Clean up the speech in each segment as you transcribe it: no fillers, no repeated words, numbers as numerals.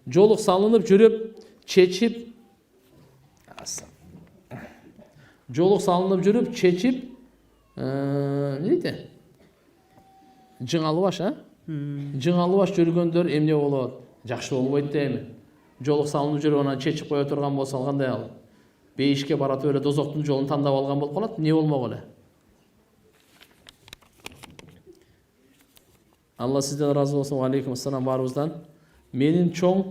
Жолук салынып жүрүп, чечип, жолук салынып жүрүп, чечип, не дейт? Жыңалыбаш, жыңалыбаш жүргөндөр эмне болот? Жакшы болбойт дейми? Жолук салынып жүрүп, анан чечип кое турган болсо кандай ал? Бейишке баратып эле дозоктун жолун тандап алган болуп калат, эмне болмок эле? Алла сизден разы болсун. Алейкум ассалам барыбыздан. Менин чоң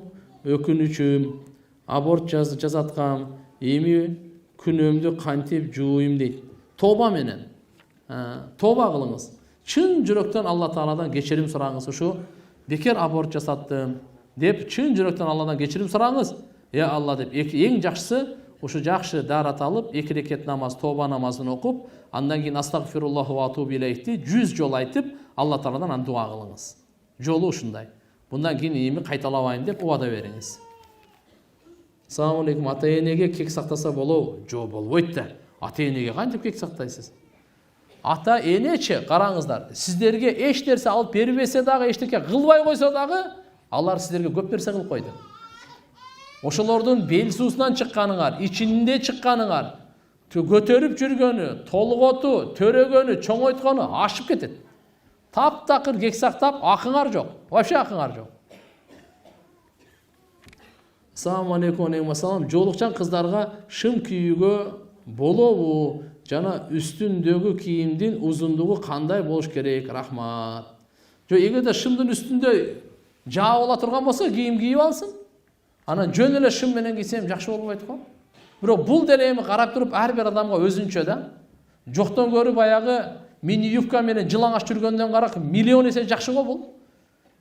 өкүнүчүм, аборт жасаткам, эми күнөөмдү кантип жууйм дейт. Тоба менен. Тоба кылыңыз. Чын жүрөктөн Алла Тааладан кечирим сураңыз. Ушу бекер аборт жасаттым деп чын жүрөктөн Алладан кечирим сураңыз. Алла деп эң жакшысы ушу жакшы даарат алып, 2 рекет намаз, тоба намазын окуп, андан кийин астагфируллаху ва атубу илейхти 100 жол айтып, Алла Тааладан аны дуа кылыңыз. Жолу ушундай. Bundan keyin эми кайталабайм деп убада бериңиз. Assalamu alaykum. Ата-энеге кек сактаса болобу? Жок, болбойт да. Ата-энеге кантип кек сактайсыз? Ата-энечи, караңыздар, сиздерге эч нерсе алып бербесе дагы, эчтеке кылбай койсо дагы, алар сиздерге көп нерсе кылып койду. Ошолордун бел суусунан чыкканыңар, ичинде чыкканыңар, көтөрүп жүргөнү, толготу, төрөгөнү, чоңойткону ашып кетет. Таптакыр кек сактап, акыңар жок. Вообще акыңар жок. Assalamu alaykum. Жолукчан кыздарга шым кийүүгө болобу? Жана үстүндөгү кийимдин узундугу кандай болуш керек? Рахмат. Жок, эгерде шымдын үстүндө жаа бола турган болсо, кийим кийип алсын. Анан жөн эле шым менен кийсем жакшы болбойт го? Бирок бул деле эми карап туруп ар бир адамга өзүнчө да. Жоктон көрүп баягы мини юбка менен жылаңаш жүргөндөн кара миллион эсе жакшы го бул.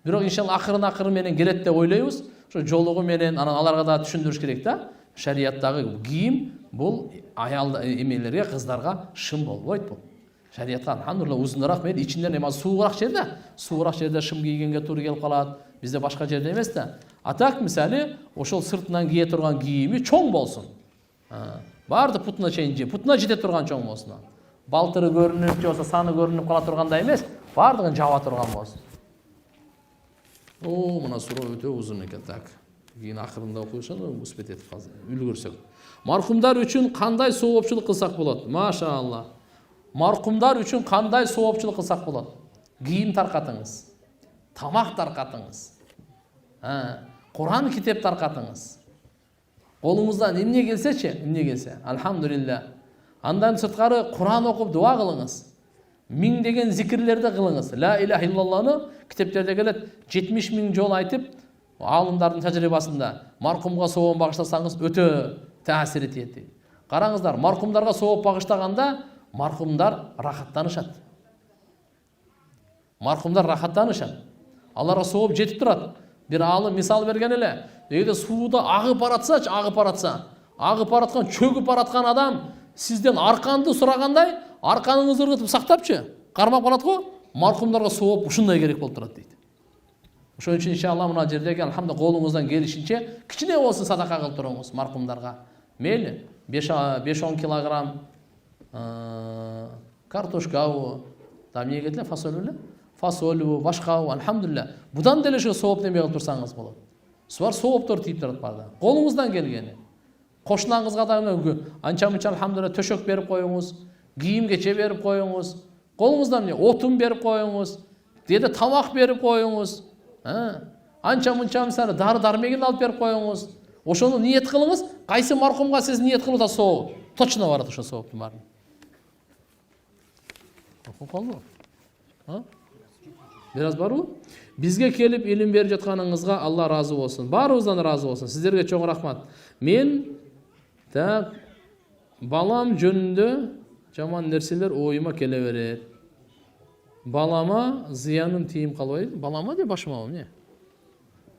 Бирок иншалла акырын менен келет деп ойлойбуз. Ошо жолугу менен анан аларга да түшүндүрүш керек да. Шариаттагы кийим бул аял эмелерге, кыздарга шым болбойт бул. Шариятка алхамдулилlah узунураак менен ичинден эми суугураак жерде шым кийгенге туура келип калат. Бизде башка жерде эмес да. Атак мисалы ошол сыртынан кие турган кийими чоң болсун. Барды путуна чейин, путуна жете турган чоң болсун. Балтыры көрүнүп, же болсо саны көрүнүп кала тургандай эмес, бардыгын жаба турган болсун. Мына суроо өтө узун экен. Так. Кийин акырында окуйсаң, успет этип калсын. Үлгүрсөк. Маркумдар үчүн кандай соопчулук кылсак болот? Машаалла. Маркумдар үчүн кандай соопчулук кылсак болот? Кийим таркатыңыз. Тамак таркатыңыз. Куран китеп таркатыңыз. Колуңуздан эмне келсе, алхамдулилlah. Андан сырткары Куран окуп дуа кылыңыз. 1000 деген зикирлерди кылыңыз. Ла иляха иллаллахны китептерде келет 70 000 жол айтып, алымдардын тажрыйбасында маркумга сооп багыштасаңыз өтө таасир этет. Караңыздар, маркумдарга сооп багыштаганда маркумдар рахаттанышат. Аларга сооп жетип турат. Бир алым мисал берген эле. Эгерде сууда агып баратса, агып бараткан, чөгүп бараткан адам сизден арканды сурагандай, арканыңызды ыргытып сактапчы, кармап калат го, маркумдарга сооп ушундай керек болуп турат дейт. Ошон үчүн иншалла мына жердеги алхамдулилlah колуңуздан келишинче кичине болсун садака кылып туруңуз маркумдарга. Мейли 5-10 килограмм картошкабы, там эмне кетет, фасолу, башкабы, алхамдулилlah. Будан деле ошо сооп неме кылып турсаңыз болот. Сулар сооптор тийип турат барды. Колуңуздан келгени. Кошунаңызга да анча-мынча алхамдулилlah төшөк берип коюңуз, кийим кече берип коюңуз, колуңуздан отун берип коюңуз, деде тамак берип коюңуз, анча-мынча мисалы дары-дармегин алып берип коюңуз. Ошону ниет кылыңыз, кайсы маркумга сиз ниет кылып да соо, точно барат ошо сооптун баары. Окуп калдыңбы? Бираз барбы? Бизге келип илим берип жатканыңызга Алла разы болсун. Баарыбыздан разы болсун. Сиздерге чоң рахмат. Мен балам жөнүндө жаман нерселер оюма келе берет. Балама зыяным тийим калбайбы? Балама деп башыма эмне?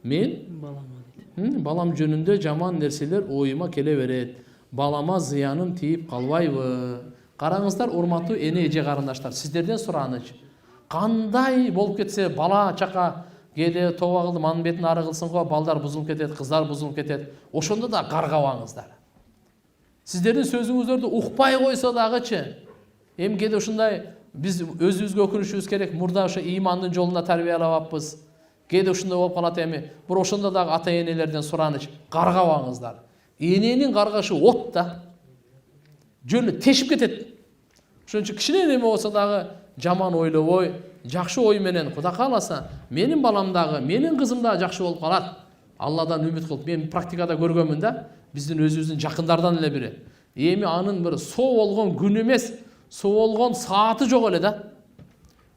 Мен балам жөнүндө жаман нерселер оюма келе берет. Балама зыяным тийип калбайбы? Караңыздар, урматтуу эне эже карындаштар, сиздерден сураныч. Кандай болуп кетсе бала чака кээде тоба кылдым, анын бетин ары кылсын го, балдар бузулуп кетет, кыздар бузулуп кетет. Ошондо да каргабаңыздар. Сиздердин сөзүңүздөрдү укпай койсо дагычы, эми кээде ушундай биз өзүбүзгө өкүнүшүбүз керек. Мурда ошо ыймандын жолунда тарбиялабаппыз. Кээде ушундай болуп калат эми. Бирок ошондо дагы ата-энелерден сураныч, каргабаңыздар. Эненин каргашы от да. Жөн тешип кетет. Ошон үчүн кичине неме болсо дагы жаман ойлобой, жакшы ой менен Кудай кааласа, менин балам дагы, менин кызым дагы жакшы болуп калат. Алладан үмүт кылып, мен практикада көргөнмүн да, биздин өзүбүздүн жакындардан эле бири. Эми анын бир соо болгон күнү эмес, соо болгон сааты жок эле да.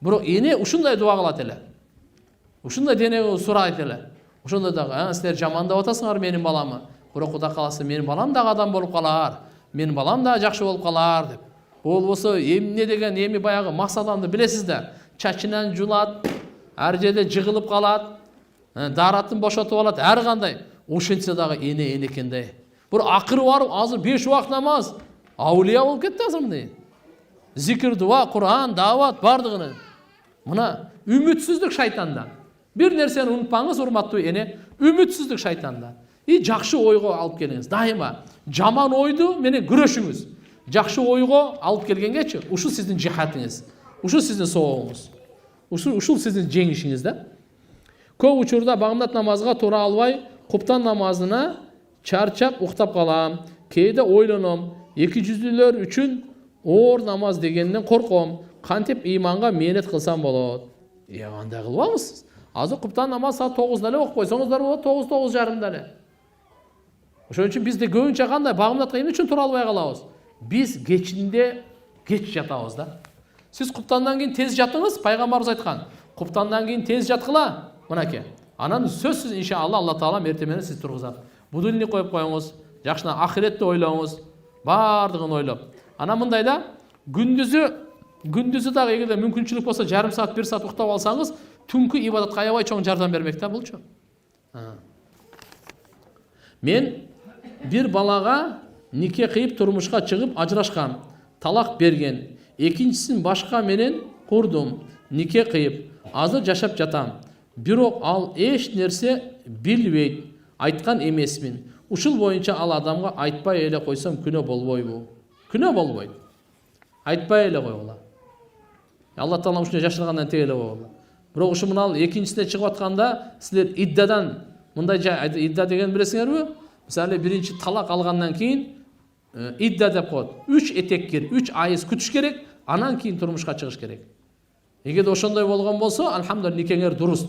Бирок эне ушундай дуа кылат эле. Ушундай денеге сурайт эле. Ошондо дагы, силер жамандап атасыңар менин баламы. Бирок Кудай кааласа, менин балам дагы адам болуп калар. Менин балам дагы жакшы болуп калар деп. Болбосо эмне деген эми баягы мас адамды билесиз да. Чачынан жулат, ар жерде жыгылып калат, даратын бошотуп алат, ар кандай. Ошентсе дагы эне экен да. Бир акыры барып, азыр 5 убакыт намаз, аулия болуп кетти азыр мындай. Зикир, дуа, Кур'ан, дават бардыгыны. Мына үмүтсүздүк шайтандан. Бир нерсени унутпаңыз, урматтуу эне, үмүтсүздүк шайтандан. Жакшы ойго алып келиңиз. Дайыма жаман ойду менен күрөшүңүз. Жакшы ойго алып келгенгечи, ушул сиздин жихатыңыз, ушул сиздин соогуңуз, ушул сиздин жеңишиңиз да. Көп учурда багымдат намазга тура албай, куптан намазына чарчап уктап калам. Кээде ойлоном, эки жүздүүлөр үчүн оор намаз дегенден корком. Кантип иманга мээнет кылсам болот? Андай кылбаңыз. Азыр куптан намаз саат 9-да эле окуп койсоңуздар болот, 9:30 эле. Ошон үчүн бизде көбүнчө кандай багымдатка эмне үчүн тура албай калабыз? Биз кечинде кеч жатабыз да. Сиз куптандан кийин тез жатыңыз, пайгамбарыбыз айткан. Куптандан кийин тез жаткыла, мынакей. Анан сөзсүз иншалла Алла Таала эртең менен сиз тургузат. Будильник коюп коюңуз, жакшына ахиретти ойлоңуз, бардыгын ойлоп. Анан мындай да, күндүзү дагы эгерде мүмкүнчүлүк болсо, жарым саат, 1 саат уктап алсаңыз, түнкү ибадатка аябай чоң жардам бермек да булчу. Мен бир балага нике кыйып турмушка чыгып ажырашкам, талак берген. Экинчисин башка менен курдум, нике кыйып, азыр жашап жатам. Бирок ал эч нерсе билбейт, айткан эмесмин. Ушул боюнча ал адамга айтпай эле койсом күнөө болбойбу? Күнөө болбойт. Айтпай эле койгула. Алла Таала ушуну жашыргандан тең эле койгула. Бирок ушу мына экинчисине чыгып атканда силер иддадан, мындай идда деген билесиңерби? Мисалы биринчи талак алгандан кийин идда деп коет. 3 этеккер, 3 айыз күтүш керек, анан кийин турмушка чыгыш керек. Эгерде ошондой болгон болсо, алхамдулилlah никеңер дурус.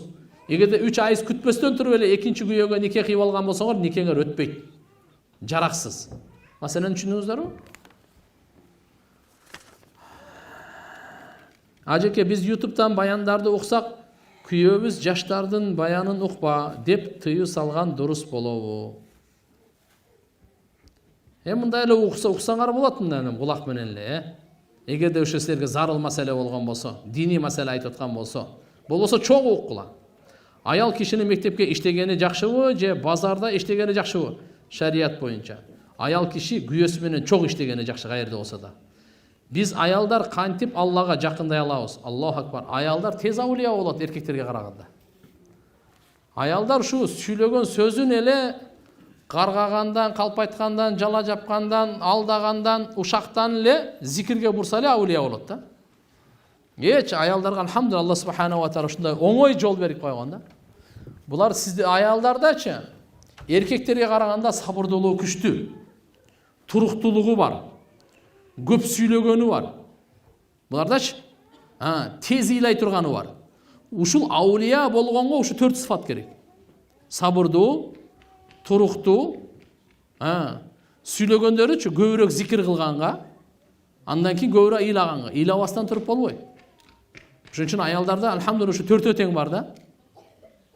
Эгерде 3 айыз күтпөстөн туруп эле экинчи күйөөгө нике кыйып алган болсоңор, никеңер өтпөйт. Жараксыз. Маселени түшүндүңүздөрбү? Ажеке, биз YouTube'дан баяндарды уксак, күйөөбүз жаштардын баянын укпа деп тыюу салган дурус болобу? Мындай эле уксаңар болот мындай кулак менен эле, Эгерде ошо силерге зарыл маселе болгон болсо, диний маселе айтып аткан болсо, болбосо чогуу уккула. Аял кишинин мектепке иштегени жакшыбы же базарда иштегени жакшыбы? Шарият боюнча. Аял киши күйөөсү менен чок иштегени жакшы каерде болсо да. Биз аялдар кантип Аллага жакындай алабыз? Аллаху акбар. Аялдар тез аулия болот эркектерге караганда. Аялдар ушу сүйлөгөн сөзүн эле каргагандан, калпайткандан, жала жапкандан, алдагандан, ушактан эле зикирге бурса эле аулия болот да. Аялдарга алхамдулилlah Алла субханаху ва таала ушундай оңой жол берип койгон да. Булар сизди аялдардачы эркектерге караганда сабырдуулугу күчтүү, туруктуулугу бар, көп сүйлөгөнү бар. Булардачы тез ыйлай турганы бар. Ушул аулия болгонго ушу 4 сыфат керек. Сабырдуу, туруктуу, сүйлөгөндөрүчү көбүрөөк зикир кылганга, андан кийин көбүрөөк ыйлаганга, ыйлабастан туруп болбойт. Ошон үчүн аялдарда алхамдулилlah ушу 4 тең бар да.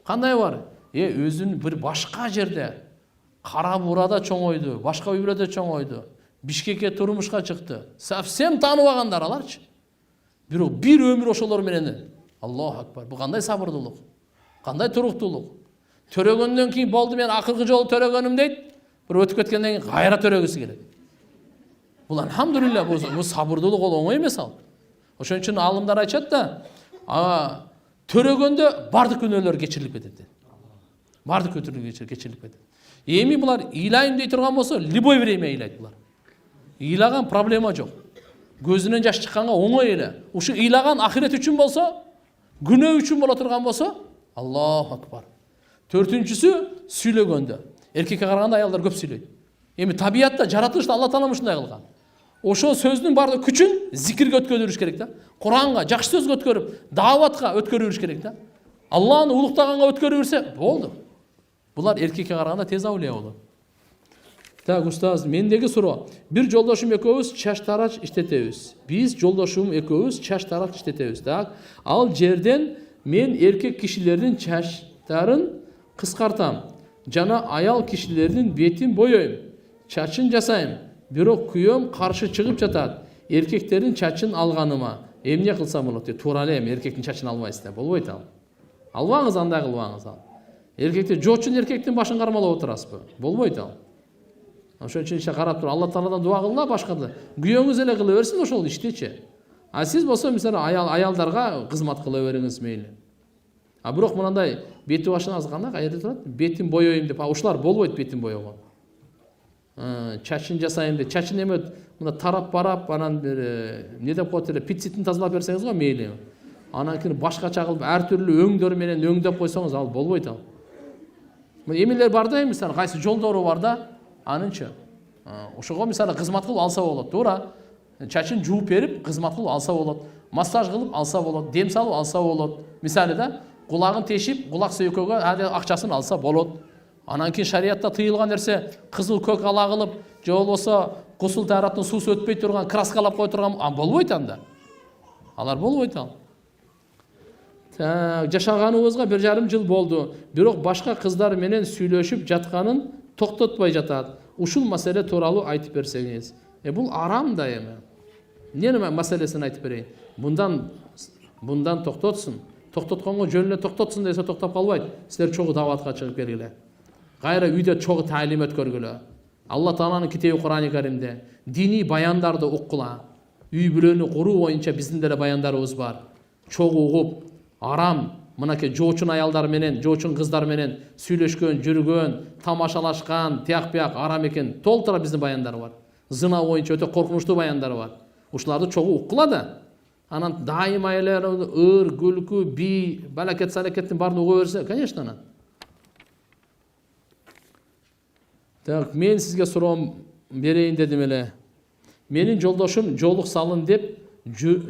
Кандай бар? Өзүн бир башка жерде, Кара Бурада чоңойду, башка үй бүлөдө чоңойду, Бишкекке турмушка чыкты. Совсем тааныбагандар аларчы. Бирок бир өмүр ошолор менен. Аллаху акбар. Бу кандай сабырдуулук? Кандай туруктуулук? Төрөгөндөн кийин болду, мен акыркы жолу төрөгөнүм дейт. Бир өтүп кеткенден кийин кайра төрөгүсү келет. Бул алхамдулилlah бу сабырдуулук ол оңой эмес ал. Ошон үчүн алымдар айтышат да, төрөгөндө бардык күнөөлөр кечирилип кетет. Бардык күнөөлөр кечирилип кетет. Эми булар ыйлайм дей турган болсо, любой время ыйлайт булар. Ыйлаган проблема жок. Көзүнөн жаш чыкканга оңой эле. Ушу ыйлаган ахирет үчүн болсо, күнөө үчүн боло турган болсо, Аллаху акбар. Төртіншісі сөйлегенде. Еркекке қарағанда аялдар көп сөйлейді. Эми табиатта, жаратылышта Алла Таала ушундай кылган. Ошо сөздүн бардык күчүн зикирге өткөрүш керек да. Куранга, жакшы сөзгө өткөрүп, дааватка өткөрүш керек да. Алланы улуктаганга өткөрө берсе, болду. Булар эркекке караганда тез аулия болот. Так, устаз, мендеги суроо. Бир жолдошум экөөбүз чач тарач иштетебиз. Биз жолдошум экөөбүз чач тарач иштетебиз. Так, ал жерден мен эркек кишилердин чачтарын кыскартам. Жана аял кишилердин бетин боёйм. Чачын жасайм. Бирок күйөөм каршы чыгып жатат. Эркектердин чачын алганыма эмне кылсам болот? Туура эле эркектин чачын албайсыз да. Болбойт ал. Албаңыз, андай кылбаңыз ал. Эркектер жочун эркектин башын кармалап отурасызбы? Болбойт ал. Ошон үчүн ишке карап туруп Алла Тааладан дуа кылгыла, башкада. Күйөөңүз эле кыла берсин, ошол иштечи. А сиз болсо мисалы аялдарга кызмат кыла бериңиз мейли. А бирок мындай бети башыңыз кандай кайерде турат? Бетин боёйм деп, ушулар болбойт бетин боёгон. Чачын жасайм деп, чачын эме мына тарап барап, анан бир эмне деп коет эле, пиццитин тазалап берсеңиз го мейли. Анан кийин башкача кылып, ар түрлүү өңдөр менен өңдөп койсоңуз, ал болбойт ал. Эмелер бар да, мисалы кайсы жолдору бар да, анынча. Ошого мисалы кызмат кылып алса болот, туура. Чачын жууп берип, кызмат кылып алса болот. Массаж кылып алса болот, дем салып алса болот. Мисалы да, кулагын тешип, кулак сөйкөгө акчасын алса болот. Анан кийин шариатта тыйылган нерсе, кызыл көк ала кылып, же болбосо гусул таяраттын суусу өтпөй турган, краскалап кой турган, болбойт анда. Алар болбойт ал. Жашаганыбызга 1,5 жыл болду. Бирок башка кыздар менен сүйлөшүп жатканын токтотпой жатат. Ушул маселе тууралуу айтып берсеңиз. Бул арам да эми. Эмне маселесин айтып берейин. Bundan токтотсун. Токтотконго жөн эле токтотсун десе токтоп калбайт. Силер чогуу даватка чыгып келгиле. Кайра үйдө чогуу таалим өткөргүлө. Алла Тааланын китеби Курани Каримде диний баяндарды уккула. Үй бүлөнү куруу боюнча биздин деле баяндарыбыз бар. Чогуу угуп, арам мынакей жоочун аялдар менен, жоочун кыздар менен сүйлөшкөн, жүргөн, тамашалашкан, тияк-бияк арам экен. Толтура биздин баяндар бар. Зына боюнча өтө коркунучтуу баяндар бар. Ушуларды чогуу уккула да. Анан дайыма эле ыр, күлкү, би, балакет, салакеттин баарын уга берсе, конечно, анан. Так, мен сизге суроом берейин дедим эле. Менин жолдошум жолук салын деп жүрүп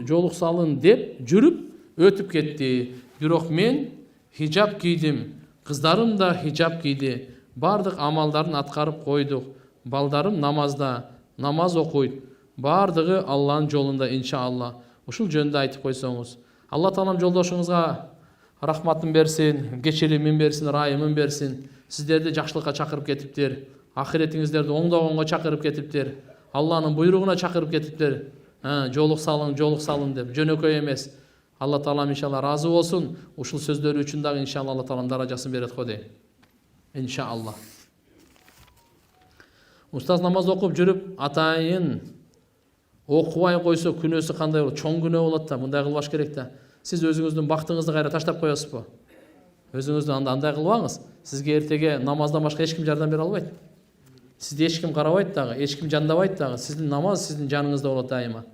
өтүп кетти. Бирок мен хижаб кийдим. Кыздарым да хижаб кийди. Бардык амалдарын аткарып койдук. Балдарым намазда, намаз окуйт. Бардыгы Алланын жолунда, иншалла. Ушул жөнүндө айтып койсоңуз. Алла Таалам жолдошуңузга рахматын берсин, кечиримин берсин, ырайымын берсин. Сиздерди жакшылыкка чакырып кетиптир. Ахиретиңиздерди оңдогонго чакырып кетиптир. Алланын буйругуна чакырып кетиптир. Жолук салың деп, жөнөкөй эмес. Алла Таалам иншалла разы болсун. Ушул сөздөрү үчүн дагы иншалла Алла Таалам даражасын берет го дейм. Иншалла. Устаз намаз окуп жүрүп, атайын окубай койсо күнөөсү кандай болот? Чоң күнөө болот да, мындай кылбаш керек да. Сиз өзүңүздүн бактыңызды кайра таштап коесузбу? Өзүңүздү андай кылбаңыз. Сизге эртеге намаздан башка эч ким жардам бере албайт. Сизди эч ким карабайт дагы, эч ким жандабайт дагы. Сиздин намаз сиздин жаныңызда болот дайыма.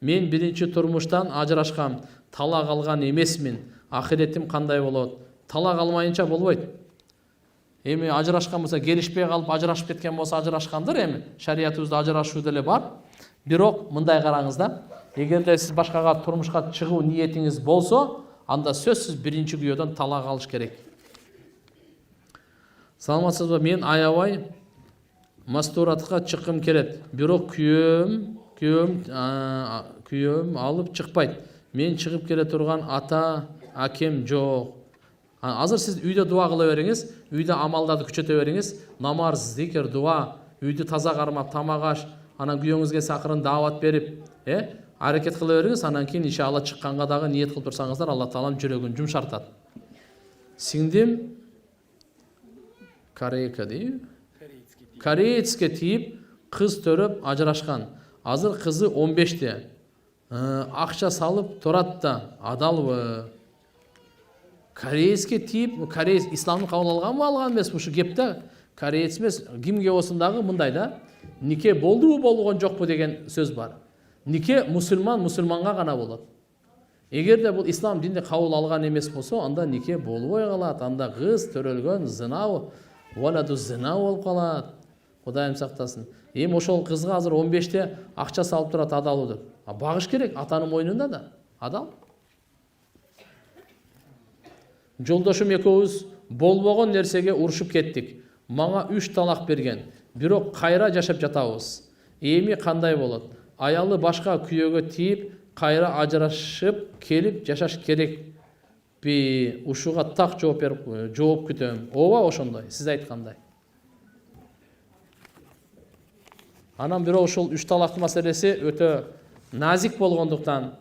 Мен биринчи турмуштан ажырашкам, талак алган эмесмин. Ахиретим кандай болот? Талак алмайынча болбойт. Эми ажырашкан болсо, келишпей калып ажырашып кеткен болсо ажырашкандыр эми. Шариятыбызда ажырашуу деле бар. Бирок мындай караңыз да. Эгерде сиз башкага турмушка чыгуу ниетиңиз болсо, анда сөзсүз биринчи күйөөдөн талак алыш керек. Саламатсызбы? Мен аябай мастуратка чыккым келет. Бирок күйөөм алып чыкпайт. Мен чыгып келе турган ата акем жок. Азыр сиз үйдө дуа кыла бериңиз, үйдө амалдарды күчөтө бериңиз. Намаз, зикир, дуа, үйдү таза кармап, тамак аш, анан күйөөңүзгө акырын даават берип, аракет кыла бериңиз. Анан кийин иншалла чыкканга дагы ниет кылып турсаңыздар, Алла Таалам жүрөгүн жумшартат. Сиңдим Кореецке тийип, кыз төрөп ажырашкан. Азыр кызы 15те. Акча салып турат да, адалбы? Кореецке тийип, кореец исламды кабыл алганбы, алган эмес ушу кепте? Кореец эмес, кимге болсун дагы мындай да. Нике болдубу, болгон жокпу деген сөз бар. Нике мусулманга гана болот. Эгерде бул ислам динди кабыл алган эмес болсо, анда нике болбой калат, анда кыз төрөлгөн зына, валаду зына болуп калат. Кудайым сактасын. Эми ошол кызга азыр 15те акча салып турат адал деп. Багыш керек, атанын мойнунда да. Адал. Жолдошум экөөбүз болбогон нерсеге урушуп кеттик. Мага 3 талак берген. Бирок кайра жашап жатабыз. Эми кандай болот? Аялы башка күйөөгө тийип, кайра ажырашып келип жашаш керекпи? Ушуга так жооп күтөм. Ооба ошондой, сиз айткандай. Анан бирок ошол 3 талактын маселеси өтө назик болгондуктан,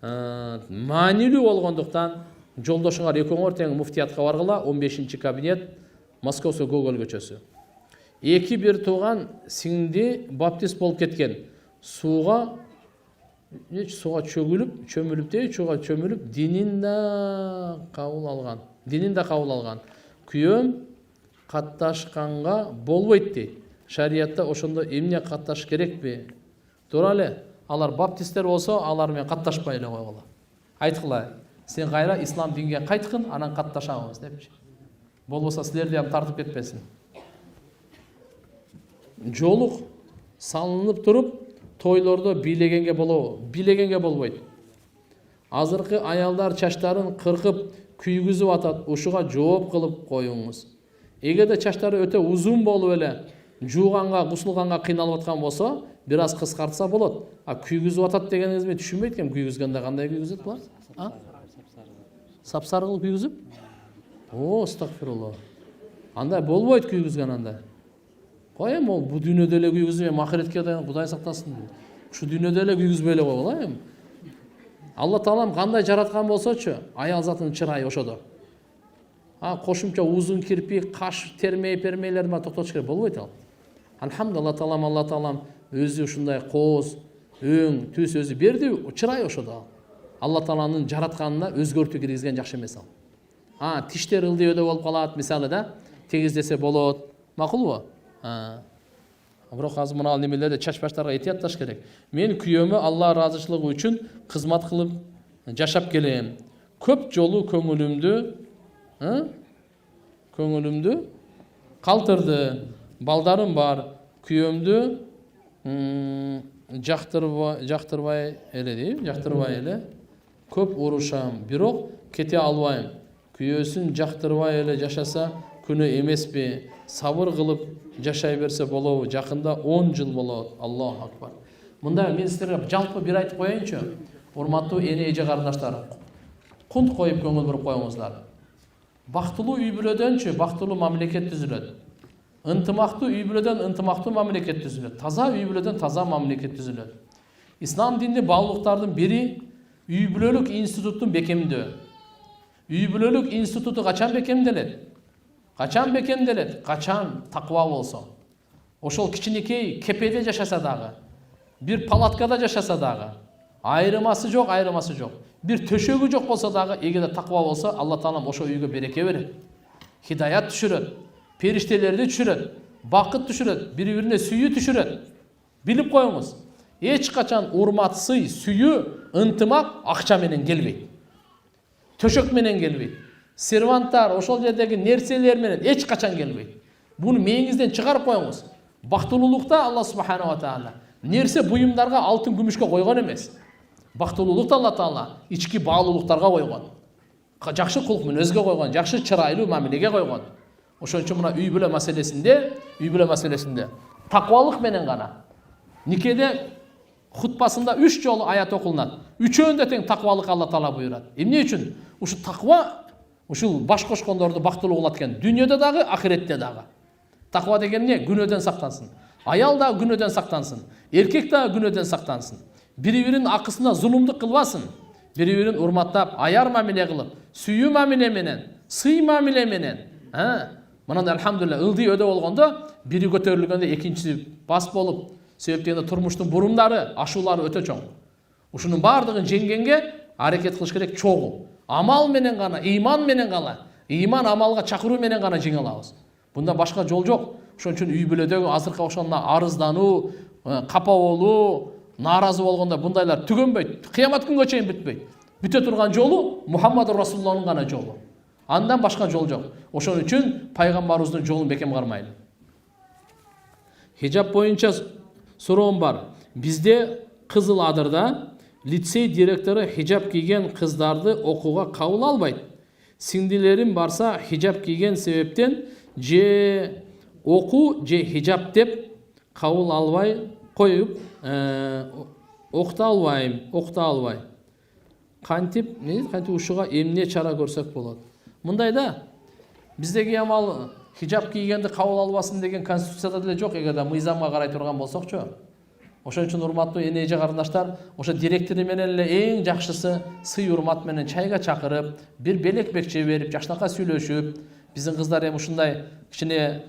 маанилүү болгондуктан, жолдошуңар экөөңөр тең муфтиятка баргыла, 15-чи кабинет, Московский Гоголь көчөсү. 2 бир тууган сиңди баптист болуп кеткен. Сууга чөмүлүп, динин да кабыл алган. Күйөөм катташканга болбойт дейт. Шариятта ошондо эмне катташ керекпи? Туура эле. Алар баптисттер болсо, алар менен катташпай эле койгула. Айткыла, сен кайра ислам динге кайткын, анан катташабыз депчи. Болбосо силерди ham тартып кетпесин. Жолук салынып туруп, тойлордо бийлегенге болбойт. Азыркы аялдар чачтарын кыркып, күйгүзүп атат, ушуга жооп кылып коюңуз. Эгерде чачтары өтө узун болуп эле, жууганга, гусулганга кыйналып аткан болсо, бир аз кыскартса болот. Күйгүзүп атат дегениңизди мен түшүнбөйт экенмин. Күйгүзгөндө кандай күйгүзөт булар? Сапсары кылып күйгүзүп? Астагфирулла. Андай болбойт күйгүзгөн андай. Коем ол бу дүйнөдө эле күйгүзүп, ахиретке да Кудай сактасын. Ушу дүйнөдө эле күйгүзбөй эле койгула эми. Алла Таалам кандай жараткан болсочу, аял затынын чырайы ошодо. Кошумча узун кирпик, каш, пермейлер ма токтотуш керек болбойт ал. Алхамдулилла, Алла Таалам өзү ушундай кооз, өң, түс өзү берди, чырай ошодо. Алла Тааланын жаратканына өзгөртүү киргизген жакшы эмес ал. Тиштер ылдый болуп калат, мисалы да, тегиздесе болот. Макулбу? Бирок азыр мына немелерде чач баштарга этиятташ керек. Мен күйөөмө Алла ыраазычылыгы үчүн кызмат кылып жашап келем. Көп жолу көңүлүмдү калтырды. Балдарым бар. Күйөөмдү жактырбай эле. Көп урушам, бирок кете албайм. Күйөөсүн жактырбай эле жашаса күнөө эмеспи? Сабыр кылып жашай берсе болобу? Жакында 10 жыл болот. Аллаху акбар. Мында мен силерге жалпы бир айтып коеюнчу. Урматтуу эне эже карындаштар, кунт коюп көңүл буруп коюңуздар. Бактылуу үй бүлөдөнчү бактылуу мамлекет түзүлөт. Ынтымактуу үй бүлөдөн ынтымактуу мамлекет түзүлөт. Таза үй бүлөдөн таза мамлекет түзүлөт. Ислам динди баалуулуктардын бири үй бүлөлүк институттун бекемдөө. Үй бүлөлүк институту качан бекемделет? Качан таква болсо. Ошол кичинекей кепеде жашаса дагы, бир палаткада жашаса дагы, айырмасы жок. Бир төшөгү жок болсо дагы, эгерде таква болсо, Алла Таалам ошол үйгө береке берет. Хидаят түшүрөт, периштелерди түшүрөт, бакыт түшүрөт, бири-бирине сүйүү түшүрөт. Билип коюңуз. Эч качан урмат, сый, сүйүү, ынтымак акча менен келбейт. Төшөк менен келбейт. Серванттар, ошол жердеги нерселер менен эч качан келбейт. Буну мээңизден чыгарып коюңуз. Бактылуулукта Алла субханаху ва таала нерсе буюмдарга алтын күмүшкө койгон эмес. Бактылуулукта Алла Таала ички баалуулуктарга койгон. Жакшы кулк мүнөзгө койгон, жакшы чырайлуу мамилеге койгон. Ошон үчүн мына үй бүлө маселесинде таквалык менен гана. Никеде хутбасында 3 жолу аят окулунат. Үчөөндө тең таквалык Алла Таала буйрат. Эмне үчүн? Ушу таква ушул баш кошкондорду бактылуу кылат экен. Дүйнөдө дагы, ахиретте дагы. Таква деген эмне? Күнөөдөн сактансын. Аял да күнөөдөн сактансын. Эркек да күнөөдөн сактансын. Бири-биринин акысына зулумдук кылбасын. Бири-бирин урматтап, аяр мамиле кылып, сүйүү мамиле менен, сый мамиле менен. Мынандай алхамдулилла ылдый өдө болгондо, бири көтөрүлгөндө экинчиси бас болуп, себеп дегенде турмуштун бурумдары, ашуулары өтө чоң. Ушунун бардыгын жеңгенге аракет кылыш керек чогуу. Амал менен гана, ыйман менен гана, ыйман амалга чакыруу менен гана жеңе алабыз. Бунда башка жол жок. Ошон үчүн үй бүлөдөгү азыркы ошондо арыздануу, капа болуу, нааразы болгондо бундайлар түгөнбөйт. Кыямат күнгө чейин бүтпөйт. Бүте турган жолу Мухаммад Расулуллахтын гана жолу. Андан башка жол жок. Ошон үчүн пайгамбарыбыздын жолун бекем кармайлы. Хижап боюнча суроом бар. Бизде Кызыл Адырда лицей директору хижап кийген кыздарды окууга кабыл албайт. Сиңдилерим барса хижап кийген себептен же окуу же хижап деп кабыл албай коюп окута албайм. Кантип ушуга эмне чара көрсөк болот? Мындай да, биздеги амал хижап кийгенди кабыл албасын деген конституцияда деле жок, эгерде мыйзамга карай турган болсокчу. Ошон үчүн урматтуу эне эже карындаштар, ошо директори менен эле эң жакшысы сый урмат менен чайга чакырып, бир белек чей берип, жакшынакай сүйлөшүп, биздин кыздар эми ушундай кичине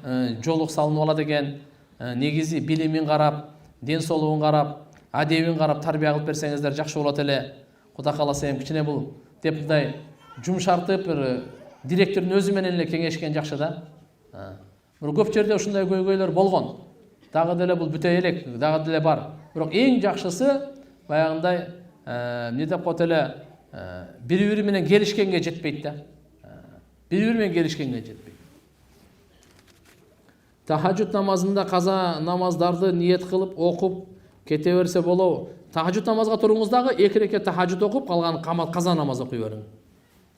жолук салынып алат экен, негизи билимин карап, ден соолугун карап, адебин карап тарбия кылып берсеңиздер жакшы болот эле. Кудай кааласа эми кичине бул деп мындай жумшартып бир директордун өзү менен эле кеңешкен жакшы да. Бирок көп жерде ушундай көйгөйлөр болгон. Дагы деле бул бүтө элек, дагы деле бар. Бирок эң жакшысы баягындай эмне деп коет эле бири-бири менен келишкенге жетпейт да. Бири-бири менен келишкенге жетпейт. Тахажжуд намазында каза намаздарды ниет кылып окуп кете берсе болобу? Тахажжуд намазга туруңуздагы 2 рекет тахажжуд окуп, калган каза намаз окуй бериң.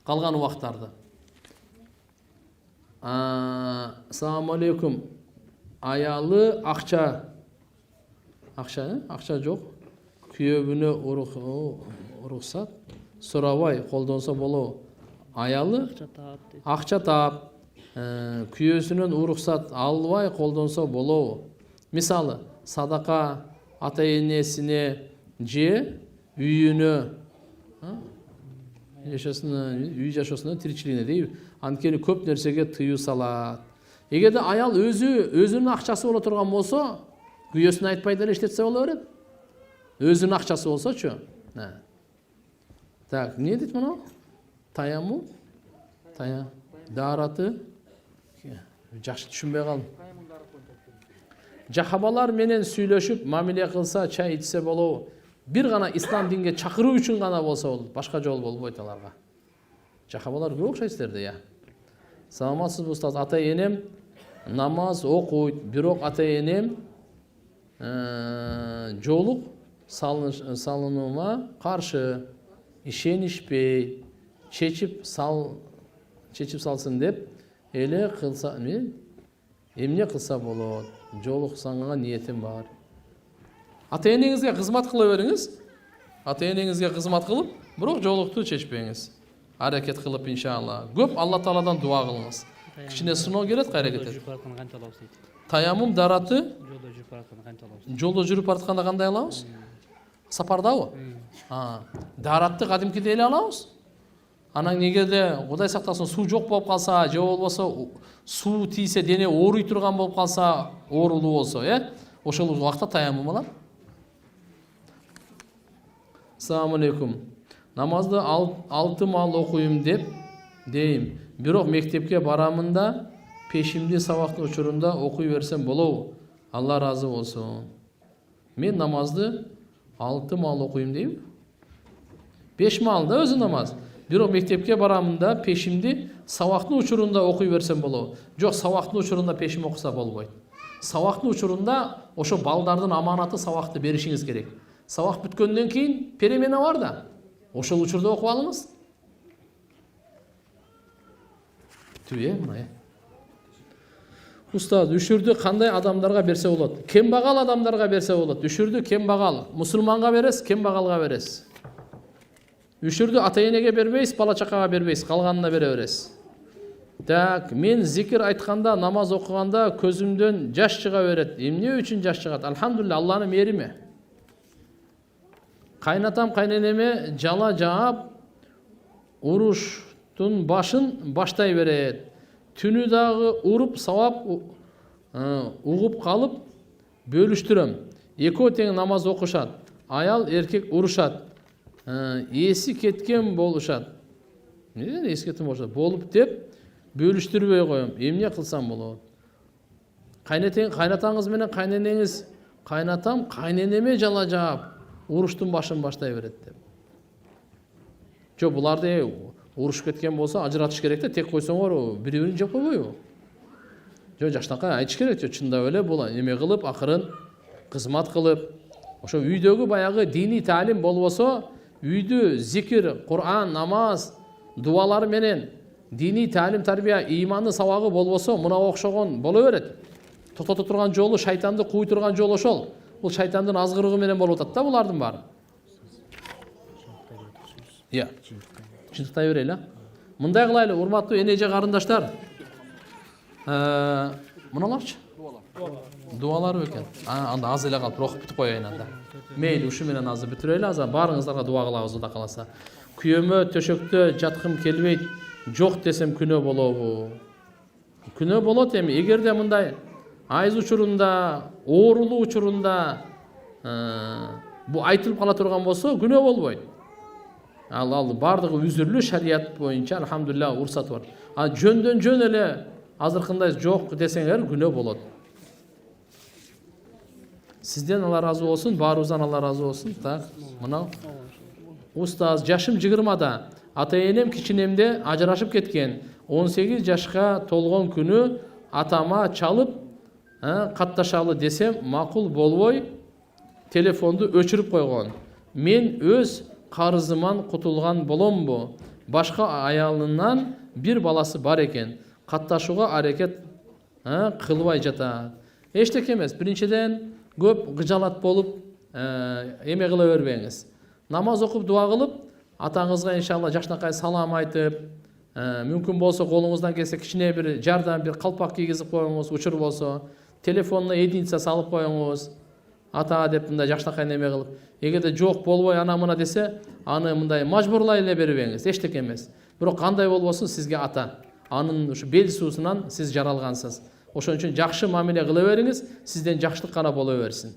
Калган убактарды. Ассаламу алейкум. Аялы акча жок. Күйөөбүнө уруксат сурабай колдонсо болобу? Аялы акча таап, күйөөсүнөн уруксат албай колдонсо болобу? Мисалы, садака ата-энесине же үйүнө, үй жашоосуна, тиричилигине дейби. Анткени көп нерсеге тыюу салат. Эгерде аял өзүнүн акчасы боло турган болсо, күйөөсүнө айтпай деле иштетсе боло берет. Өзүнүн акчасы болсочу. Так, эмне дейт мына? Таяму? Дараты? Жакшы түшүнбөй калдым. Жахабалар менен сүйлөшүп, мамиле кылса, чай ичсе болобу? Бир гана ислам динге чакыруу үчүн гана болсо болот. Башка жол болбойт аларга. Жахабалар көп окшойсуздар я. Саламатсызбы устаз? Ата-энем намаз окуйт, бирок ата-энем жолук салынуума каршы, ишенишпей, чечип салсын деп эле кылса, эмне кылса болот? Жолук салганга ниетим бар. Ата-энеңизге кызмат кыла бериңиз. Ата-энеңизге кызмат кылып, бирок жолукту чечпеңиз. Аракет кылып иншалла. Көп Алла Тааладан дуа кылыңыз. Кичине сыноо келет, аракет этип. Таямум дараты жолдо жүрүп баратканда кандай алабыз? Сапардабы? Даратты кадимкидей эле алабыз. Анан эгерде Кудай сактасын суу жок болуп калса, же болбосо суу тийсе дене ооруй турган болуп калса, оорулуу болсо, ошол убакта таямум алат. Ассаламу алейкум. Намазды 6 мал окуйм дейм. Бирок мектепке барамын да, пешимди сабактын учурунда окуй берсем болобу? Алла разы болсун. Мен намазды 6 мал окуйм дейм. 5 мал да өзү намаз. Бирок мектепке барамын да, пешимди сабактын учурунда окуй берсем болобу? Жок, сабактын учурунда пешим окуса болбойт. Сабактын учурунда ошо балдардын аманаты сабакты беришиңиз керек. Сабак бүткөндөн кийин перемена бар да. Ошол учурда окуп алыңыз. Устаз, үшүрдү кандай адамдарга берсе болот? Кембагал адамдарга берсе болот. Үшүрдү кембагал, мусулманга бересиз, кембагалга бересиз. Үшүрдү ата-энеге бербейсиз, бала чакага бербейсиз, калганына бере бересиз. Так, мен зикир айтканда, намаз окуганда көзүмдөн жаш чыга берет. Эмне үчүн жаш чыгат? Алхамдулилла, Алланын мээрими. Кайнатам кайненеме жала жаап, уруштун башын баштай берет. Түнү дагы уруп, сабап угуп калып бөлүштүрөм. Экөө тең намаз окушат. Аял эркек урушат. Эси кеткен болушат. Эмне эси кеткен болушат? Болуп деп бөлүштүрбөй коем. Эмне кылсам болот? Кайнатаңыз менен кайненеңиз, кайнатам кайненеме жала жаап, уруштун башын баштай берет деп. Жо буларды урушуп кеткен болсо ажыратыш керек да, тек койсоңор бири-бирин жеп койбойбу? Жо жаштакай айтыш керек, чындап эле бул эме кылып, акырын кызмат кылып, ошо үйдөгү баягы диний таалим болбосо, үйдү зикир, Кур'ан, намаз, дуалар менен диний таалим, тарбия, иманды сабагы болбосо, мына окшогон боло берет. Токтото турган жолу, шайтанды кууй турган жол ошол. Бул шайтандын азгырыгы менен болуп атат да булардын баары. Чындыктай берели. Мындай кылайлы, урматтуу энеже карындаштар. Мыналарчы? Дуалар экен. Анда аз эле калып, окуп бүтүп коеюн анда. Мейли, ушу менен азыр бүтүрөлү, азыр баарыңыздарга дуа кылабыз Кудай кааласа. Күйөмө төшөктө жаткым келбейт, жок десем күнөө болобу? Күнөө болот эми. Эгерде мындай айыз учурунда, оорулуу учурунда бу айтылып кала турган болсо, күнөө болбойт. Ал бардыгы үзүрлүү шарият боюнча алхамдулилlah урсат бар. Жөндөн жөн эле азыркындай жок десеңер күнөө болот. Сизден Алла разы болсун, баарыбыздан Алла разы болсун. Так, мына устаз жашым 20-да, ата-энем кичинемде ажырашып кеткен. 18 жашка толгон күнү атама чалып катташалы десем макул болбой, телефонду өчүрүп койгон. Мен өз карызыман кутулган боломбу? Башка аялынан бир баласы бар экен. Катташууга аракет кылбай жатат. Эчтеке эмес. Биринчиден көп гыжалат болуп, эме кыла бербеңиз. Намаз окуп, дуа кылып, атаңызга иншалла жакшынакай салам айтып, мүмкүн болсо колуңуздан келсе кичине бир жардам, бир калпак кийгизип коюңуз, учур болсо, телефонуна единица салып коюңуз. Ата деп мындай жакшынакай неме кылып. Эгерде жок болбой ана мына десе, аны мындай мажбурлай эле бербеңиз, эчтеке эмес. Бирок кандай болбосун сизге ата. Анын ушу бел суусунан сиз жаралгансыз. Ошон үчүн жакшы мамиле кыла бериңиз, сизден жакшылык гана боло берсин.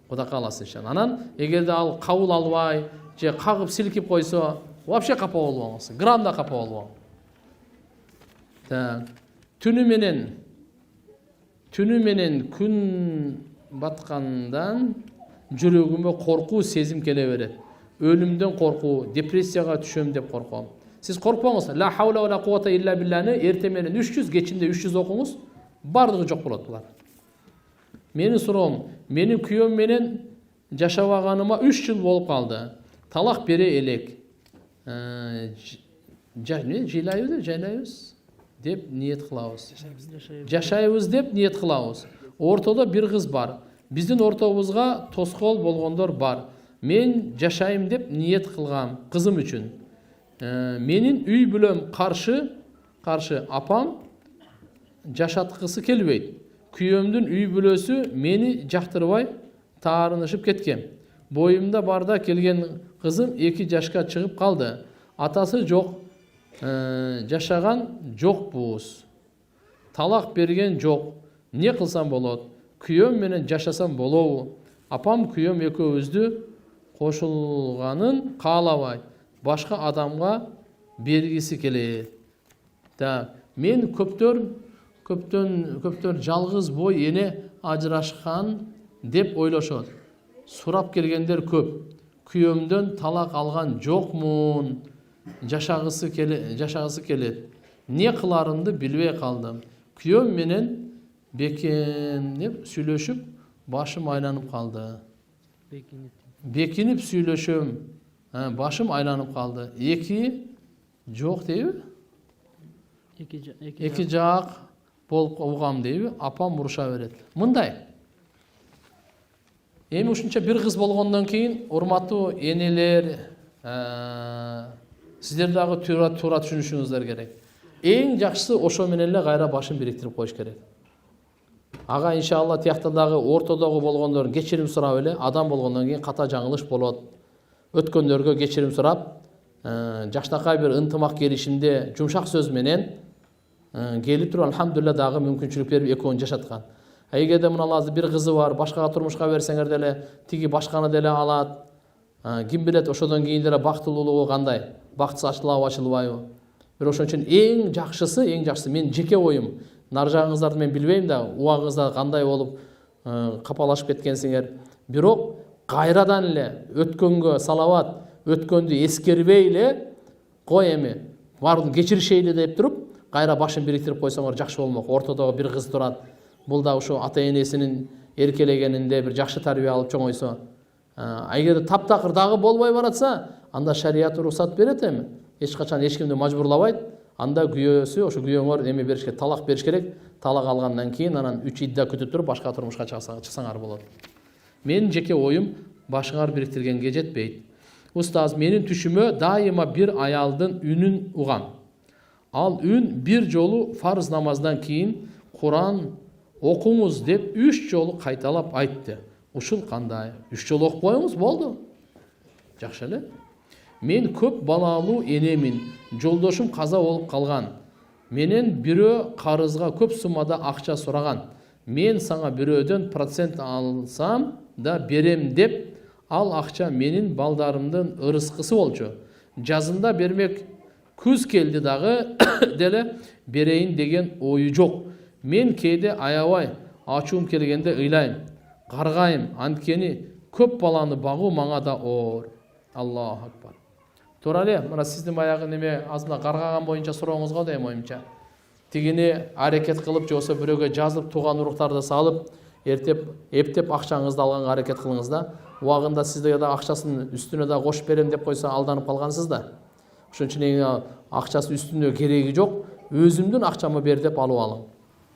Кудай кааласын иншалла. Анан эгерде ал кабыл албай, же кагып силкип койсо, вообще капа болбоңуз. Грам да капа болбоңуз. Так. Түнү менен күн баткандан жүрөгүмө коркуу сезим келе берет. Өлүмдөн коркуу, депрессияга түшөм деп корком. Сиз коркпоңуз. Ла хаула ва ла куввата илля билланы эрте менен 300, кечинде 300 окуңуз. Бардыгы жок болот булар. Менин суроом, менин күйөөм менен жашабаганыма 3 жыл болуп калды. Талак бере элек. Жайлайбыз деп ниет кылабыз. Жашайбыз деп ниет кылабыз. Ортодо бир кыз бар. Биздин ортобузга тоскоол болгондор бар. Мен жашайм деп ниет кылгам кызым үчүн. Менин үй бүлөм каршы апам жашаткысы келбейт. Күйөөмдүн үй бүлөсү мени жактырбай таарынышып кеткен. Боюмда барда келген кызым 2 жашка чыгып калды. Атасы жок, жашаган жокпуз. Талак берген жок. Не кылсам болот? Күйөөм менен жашасам болобу? Апам күйөөм экөөбүздү кошулганын каалабайт. Башка адамга бергиси келет. Так, мен көптөн жалгыз бой эне ажырашкан деп ойлошот. Сурап келгендер көп. Күйөөмдөн талак алган жокмун. Жашагысы келет. Не кыларымды билбей калдым. Күйөөм менен бекем деп сүйлөшүп, башым айланып калды. Бекинип сүйлөшөм, башым айланып калды. 2 жок дейби? 2 жак болуп угам дейби? Апам уруша берет. Мындай. Эми ушунча бир кыз болгондон кийин, урматтуу энелер, сиздер дагы туура түшүнүшүңүздөр керек. Эң жакшысы ошо менен эле кайра башын бириктирип коюш керек. Ага иншалла тиякта дагы ортодогу болгондор кечирим сурап эле, адам болгондон кийин ката жаңылыш болот. Өткөндөргө кечирим сурап, жакшынакай бир ынтымак келишимде жумшак сөз менен келип туруп алхамдулилlah дагы мүмкүнчүлүк берип экөөнү жашаткан. Эгерде мына бир кызы бар, башкага турмушка берсеңер деле, тиги башканы деле алат. Ким билет ошодон кийин деле бактылуулугу кандай? Бактысы ачылабы, ачылбайбы? Бирок ошон үчүн эң жакшысы мен жеке оюм. Нар жагыңыздарды мен билбейм да, убагыңызда кандай болуп капалашып кеткенсиңер. Бирок кайрадан эле өткөнгө салават, өткөндү эскербей эле кой эми баарын кечиришейли деп туруп кайра башын бириктирип койсоңор жакшы болмок. Ортодо бир кыз турат. Бул да ошо ата энесинин эркелегенинде бир жакшы тарбия алып чоңойсо. Эгер таптакыр дагы болбой баратса, анда шарият уруксат берет эми. Эч качан эч кимди мажбурлабайт. Анда күйөөсү, ошо күйөөңөр эми бериш керек, талак бериш керек. Талак алгандан кийин анан 3 идда күтүп туруп башка турмушка чыксаңар болот. Менин жеке оюм башыңар бириктиргенге жетпейт. Устаз, менин түшүмө дайыма бир аялдын үнүн угам. Ал үн бир жолу фарыз намаздан кийин Куран окуңуз деп 3 жолу кайталап айтты. Ушул кандай? 3 жолу окуп коюңуз болду. Жакшы эле. Мен көп балалуу энемин, жолдошум каза болуп калган. Менен бирөө карызга көп суммада акча сураган. Мен сага бирөөдөн процент алсам да берем деп, ал акча менин балдарымдын ырыскысы болчу. Жазында бермек күз келди дагы деле берейин деген ою жок. Мен кээде аябай ачуум келгенде ыйлайм, каргайм, анткени көп баланы багуу мага да оор. Аллаху акбар. Туура эле, мына сиздин баягы неме азында каргаган боюнча сурооңузга дейм оюмча. Тигини аракет кылып, же болбосо бирөөгө жазып, тууган уруктарды салып, эптеп акчаңызды алганга аракет кылыңыз да. Убагында сизге да акчасын үстүнө да кошуп берем деп койсо алданып калгансыз да. Ошон үчүн акчасы үстүнө кереги жок. Өзүмдүн акчамы бер деп алып алың.